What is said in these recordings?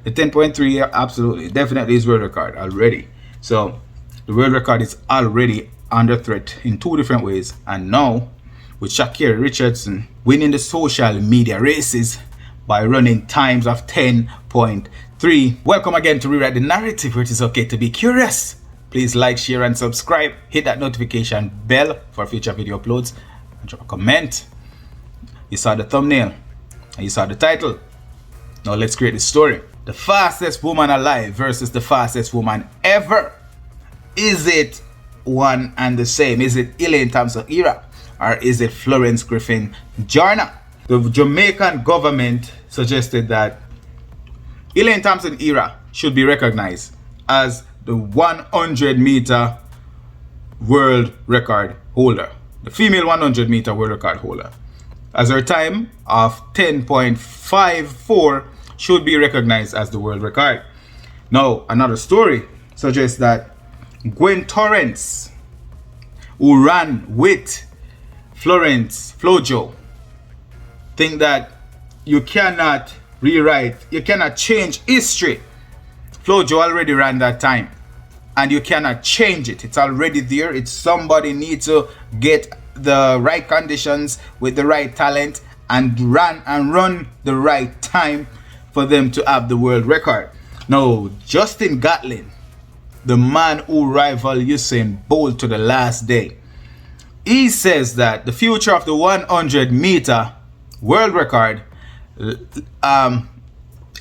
The 10.3, absolutely, definitely is world record already. So the world record is already under threat in 2 different ways. And now with Sha'carri Richardson winning the social media races by running times of 10.3. Welcome again to Rewrite the Narrative, where it is okay to be curious. Please like, share and subscribe. Hit that notification bell for future video uploads. And drop a comment. You saw the thumbnail and you saw the title. Now let's create the story. The fastest woman alive versus the fastest woman ever. Is it one and the same? Is it Elaine Thompson-herah or is it Florence Griffin Joyner? The Jamaican government suggested that Elaine Thompson-herah should be recognized as the 100-meter world record holder, the female 100-meter world record holder, as her time of 10.54 should be recognized as the world record. Now, another story suggests that Gwen Torrance, who ran with Flojo, think that you cannot change history. Flojo already ran that time and you cannot change it. It's already there. It's somebody needs to get the right conditions with the right talent and run the right time for them to have the world record. Now, Justin Gatlin, the man who rivaled Usain Bolt to the last day, he says that the future of the 100-meter world record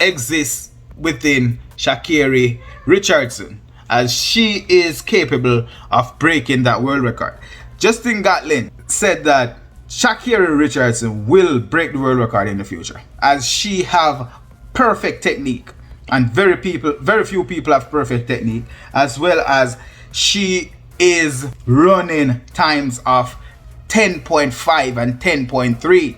exists within Sha'carri Richardson, as she is capable of breaking that world record. Justin Gatlin said that Sha'carri Richardson will break the world record in the future, as she have perfect technique, and very few people have perfect technique, as well as she is running times of 10.5 and 10.3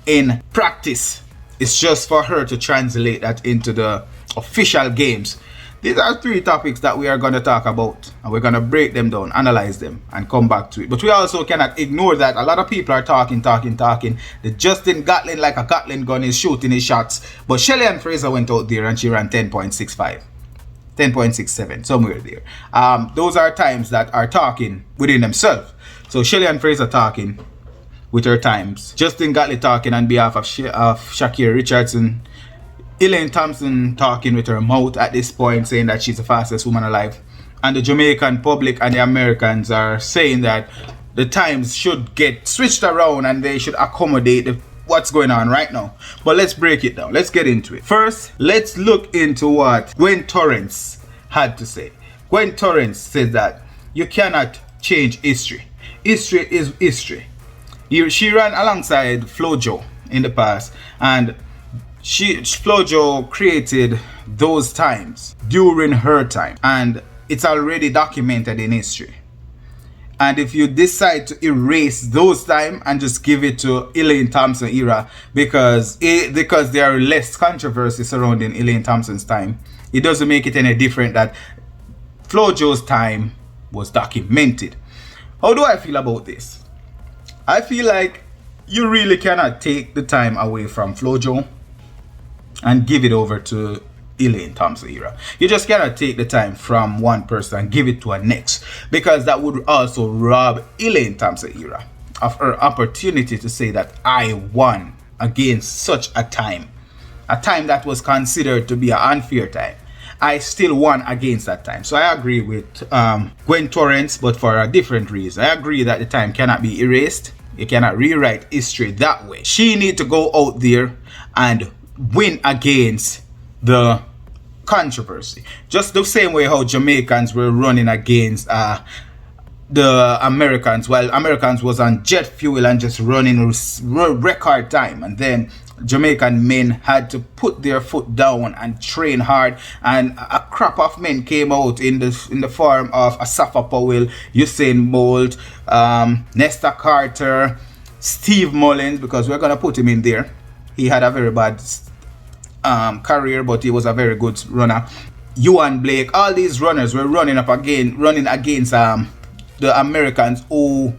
in practice. It's just for her to translate that into the official games. These are 3 topics that we are going to talk about, and we're going to break them down, analyze them, and come back to it. But we also cannot ignore that a lot of people are talking. The Justin Gatlin, like a Gatlin gun, is shooting his shots. But Shelly-Ann Fraser went out there and she ran 10.65, 10.67, somewhere there. Those are times that are talking within themselves. So Shelly-Ann Fraser talking with her times, Justin Gatlin talking on behalf of Sha'carri Richardson, Elaine Thompson talking with her mouth at this point, saying that she's the fastest woman alive. And the Jamaican public and the Americans are saying that the times should get switched around and they should accommodate what's going on right now. But let's break it down. Let's get into it. First, let's look into what Gwen Torrance had to say. Gwen Torrance said that you cannot change history. History is history. She ran alongside Flojo in the past, and Flojo created those times during her time, and it's already documented in history. And if you decide to erase those time and just give it to Elaine Thompson-herah because there are less controversy surrounding Elaine Thompson's time, it doesn't make it any different that Flojo's time was documented. How do I feel about this? I feel like you really cannot take the time away from Flojo and give it over to Elaine Thompson-herah. You just cannot take the time from one person and give it to a next, because that would also rob Elaine Thompson-herah of her opportunity to say that I won against such a time that was considered to be an unfair time. I still won against that time. So I agree with Gwen Torrance, but for a different reason. I agree that the time cannot be erased. You cannot rewrite history that way. She need to go out there and win against the controversy, just the same way how Jamaicans were running against the Americans, while Americans was on jet fuel and just running record time, and then Jamaican men had to put their foot down and train hard, and a crop of men came out in the form of Asafa Powell, Usain Bolt, Nesta Carter, Steve Mullins, because we're gonna put him in there. He had a very bad career, but he was a very good runner. Ewan Blake, all these runners were running against the Americans, who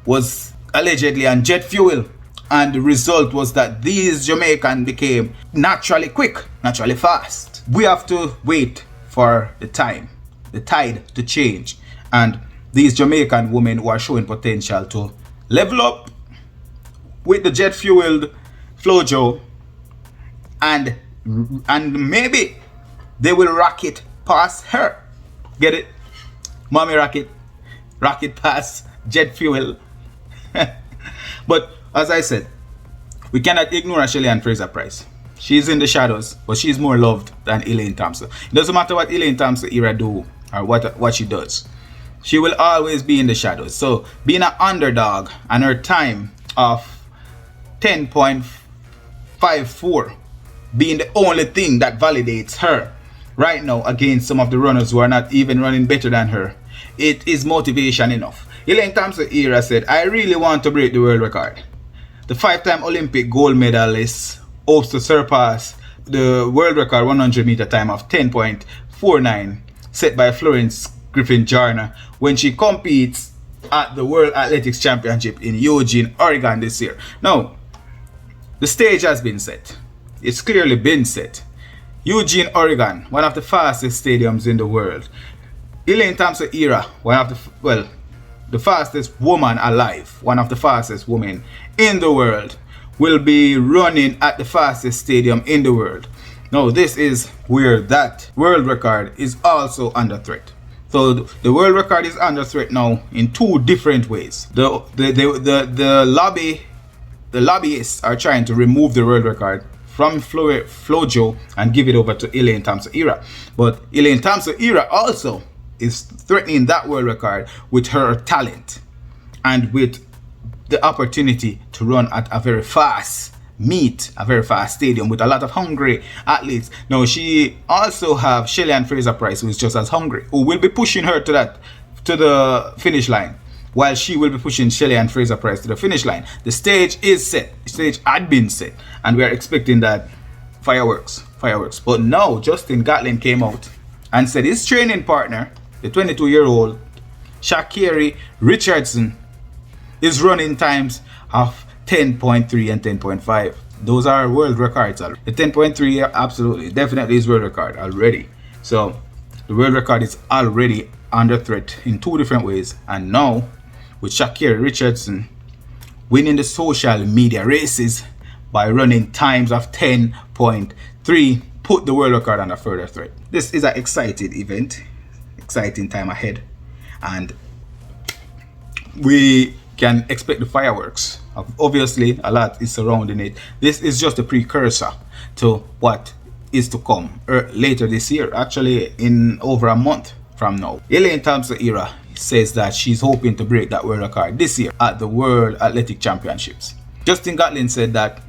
was allegedly on jet fuel, and the result was that these Jamaicans became naturally quick, naturally fast. we have to wait for the tide to change, and these Jamaican women who are showing potential to level up with the jet fueled Flojo, and maybe they will rocket past her. Get it? Mommy rocket past jet fuel. But as I said, we cannot ignore Shelly-Ann Fraser-Pryce. She's in the shadows, but she's more loved than Elaine Thompson. It doesn't matter what Elaine Thompson-herah do or what she does. She will always be in the shadows. So being an underdog and her time of 10.54 being the only thing that validates her right now against some of the runners who are not even running better than her, it is motivation enough. Elaine Thompson-herah said, "I really want to break the world record." The 5-time Olympic gold medalist hopes to surpass the world record 100 meter time of 10.49 set by Florence Griffin Joyner when she competes at the World Athletics Championship in Eugene, Oregon this year. Now, the stage has been set. It's clearly been set. Eugene, Oregon, one of the fastest stadiums in the world. Elaine Thompson-herah, the fastest woman alive, one of the fastest women in the world, will be running at the fastest stadium in the world. Now, this is where that world record is also under threat. So the world record is under threat now in two different ways. The lobbyists are trying to remove the world record from Flojo and give it over to Elaine Thompson-herah. But Elaine Thompson-herah also is threatening that world record with her talent and with the opportunity to run at a very fast stadium with a lot of hungry athletes. Now, she also have Shelly-Ann Fraser-Pryce, who is just as hungry, who will be pushing her to the finish line, while she will be pushing Shelly-Ann Fraser-Pryce to the finish line. The stage is set. The stage had been set, and we are expecting that fireworks. But now Justin Gatlin came out and said his training partner, the 22-year-old Sha'carri Richardson, is running times of 10.3 and 10.5. Those are world records. The 10.3 absolutely, definitely is world record already. So the world record is already under threat in two different ways. And now with Sha'carri Richardson winning the social media races by running times of 10.3, put the world record under further threat. This is an exciting event, exciting time ahead, and we can expect the fireworks. Obviously, a lot is surrounding it. This is just a precursor to what is to come later this year, actually in over a month from now. Elaine Thompson-herah says that she's hoping to break that world record this year at the World Athletic Championships. Justin Gatlin said that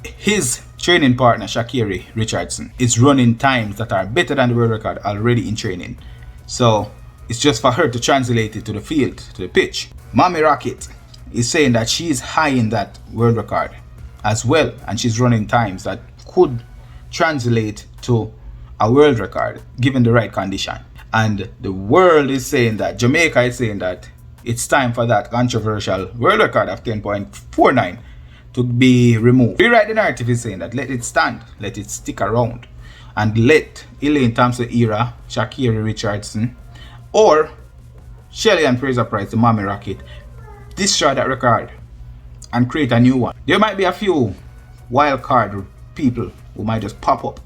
his training partner Sha'carri Richardson is running times that are better than the world record already in training. So it's just for her to translate it to the field, to the pitch. Mommy Rocket is saying that she's high in that world record as well, and she's running times that could translate to a world record given the right condition. And the world is saying that, Jamaica is saying that it's time for that controversial world record of 10.49 to be removed. Rewrite the narrative is saying that let it stand, let it stick around, and let Elaine Thompson-herah, Sha'carri Richardson, or Shelly-Ann Fraser-Pryce, the Mommy Rocket, destroy that record and create a new one. There might be a few wild card people who might just pop up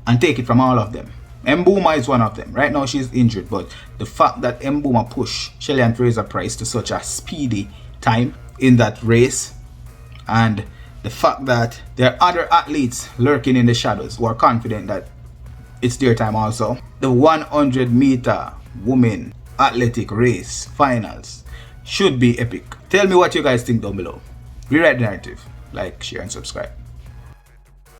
and take it from all of them. Mboma is one of them. Right now she's injured, but the fact that Mboma pushed Shelly-Ann Fraser-Pryce to such a speedy time in that race, and the fact that there are other athletes lurking in the shadows who are confident that it's their time also. The 100 meter women athletic race finals should be epic. Tell me what you guys think down below. Rewrite the narrative. Like, share and subscribe.